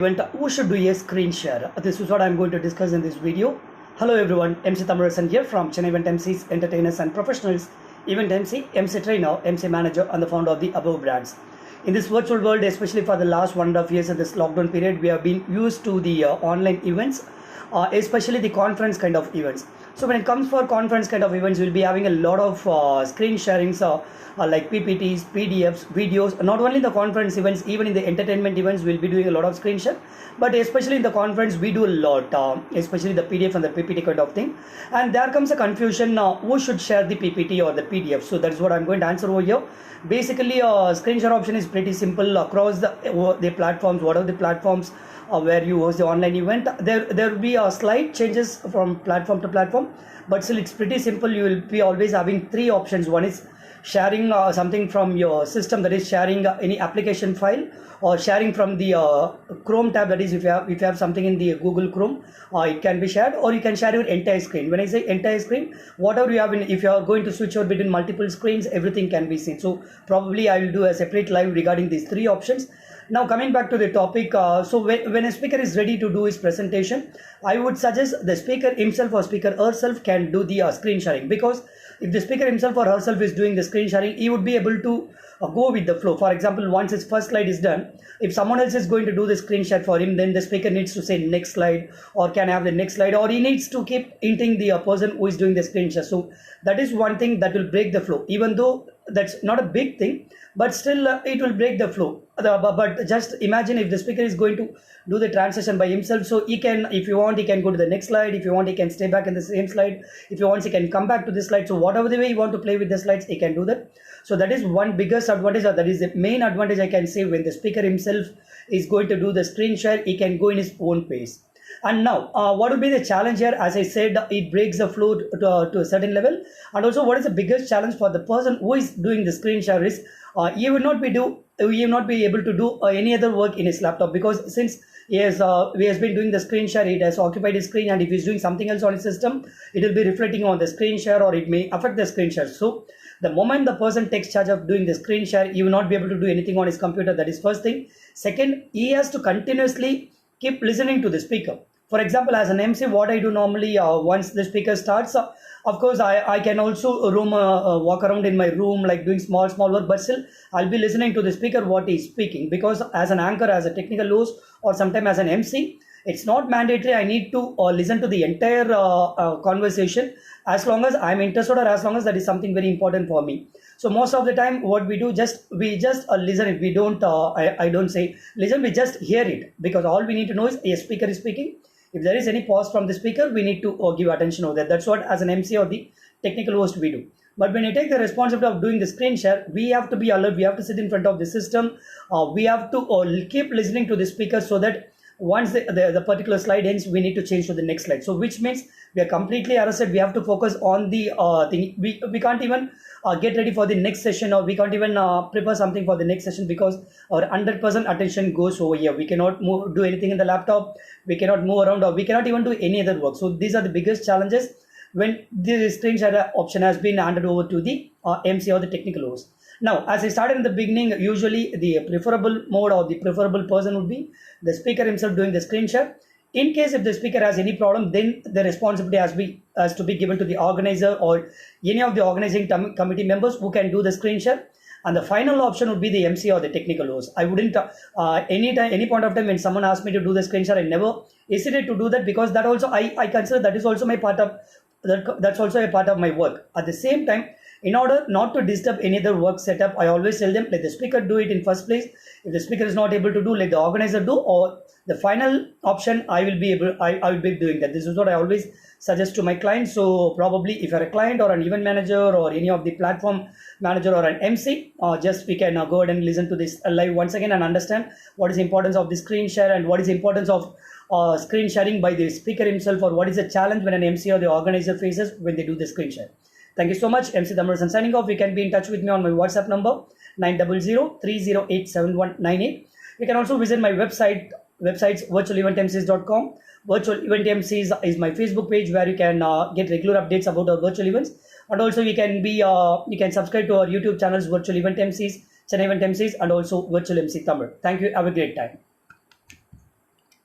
Event, who should do a screen share? This is what I'm going to discuss in this video. Hello everyone, MC Thamizharasan here from Chennai Event Emcees, Entertainers and Professionals, Event MC, MC Trainer, MC Manager and the founder of the above brands. In this virtual world, especially for the last 1.5 years in this lockdown period, we have been used to the online events, especially the conference kind of events. So when it comes for conference kind of events, we'll be having a lot of screen sharings like PPTs, PDFs, videos. Not only in the conference events, even in the entertainment events, we'll be doing a lot of screen share. But especially in the conference, we do a lot, especially the PDF and the PPT kind of thing. And there comes a confusion, who should share the PPT or the PDF. So that's what I'm going to answer over here. Basically, screen share option is pretty simple across the platforms, whatever the platforms where you host the online event. There will be slight changes from platform to platform, but still it's pretty simple. You will be always having three options. One is sharing something from your system, that is sharing any application file, or sharing from the Chrome tab, that is if you have something in the Google Chrome, it can be shared, or you can share your entire screen. When I say entire screen, whatever you have if you are going to switch over between multiple screens, everything can be seen. So probably I will do a separate live regarding these three options. Now coming back to the topic, so when a speaker is ready to do his presentation, I would suggest the speaker himself or speaker herself can do the screen sharing, because if the speaker himself or herself is doing the screen sharing, he would be able to go with the flow. For example, once his first slide is done, if someone else is going to do the screen share for him, then the speaker needs to say next slide, or can I have the next slide, or he needs to keep hinting the person who is doing the screen share. So that is one thing that will break the flow, even though that's not a big thing, but still it will break the flow. But just imagine if the speaker is going to do the transition by himself, so he can, if you want, he can go to the next slide. If you want, he can stay back in the same slide. If you want, he can come back to this slide. So whatever the way you want to play with the slides, he can do that. So that is one biggest advantage, or that is the main advantage I can say. When the speaker himself is going to do the screen share, he can go in his own pace. And now, what would be the challenge here? As I said, it breaks the flow to a certain level. And also, what is the biggest challenge for the person who is doing the screen share is he will not be able to do any other work in his laptop, because since he has been doing the screen share, it has occupied his screen, and if he's doing something else on his system, it will be reflecting on the screen share, or it may affect the screen share. So the moment the person takes charge of doing the screen share, he will not be able to do anything on his computer. That is first thing. Second, he has to continuously keep listening to the speaker. For example, as an MC, what I do normally, once the speaker starts, of course, I can also walk around in my room, like doing small work, but still I'll be listening to the speaker what he's speaking, because as an anchor, as a technical host, or sometimes as an MC, it's not mandatory I need to listen to the entire conversation, as long as I'm interested, or as long as that is something very important for me. So most of the time, what we do, we just listen it. We don't, I don't say listen, we just hear it, because all we need to know is a speaker is speaking. If there is any pause from the speaker, we need to give attention over that. That's what as an MC or the technical host we do. But when you take the responsibility of doing the screen share, we have to be alert. We have to sit in front of the system. We have to keep listening to the speaker, so that once the particular slide ends, we need to change to the next slide. So which means we are completely arrested. We have to focus on the thing. We can't even get ready for the next session, or we can't even prepare something for the next session, because our 100% attention goes over here. We cannot do anything in the laptop. We cannot move around, or we cannot even do any other work. So these are the biggest challenges when the screen share option has been handed over to the MC or the technical host. Now, as I started in the beginning, usually the preferable mode or the preferable person would be the speaker himself doing the screen share. In case if the speaker has any problem, then the responsibility has to be given to the organizer, or any of the organizing committee members who can do the screen share. And the final option would be the MC or the technical host. I wouldn't any point of time when someone asked me to do the screen share, I never hesitate to do that, because that also I consider that is also my part of that's also a part of my work. At the same time, in order not to disturb any other work setup, I always tell them, let the speaker do it in first place. If the speaker is not able to do, let the organizer do, or the final option I will be doing that. This is what I always suggest to my clients. So probably if you're a client or an event manager or any of the platform manager or an MC, just we can go ahead and listen to this live once again and understand what is the importance of the screen share, and what is the importance of screen sharing by the speaker himself, or what is the challenge when an MC or the organizer faces when they do the screen share. Thank you so much. MC Thamizharasan signing off. You can be in touch with me on my WhatsApp number 900-308-7198. You can also visit my websites virtualeventemcees.com. Virtual Event Emcees is my Facebook page, where you can get regular updates about our virtual events, and also you can subscribe to our YouTube channels, Virtual Event Emcees, Chennai Event Emcees, and also Virtual MC Tamil. Thank you. Have a great time.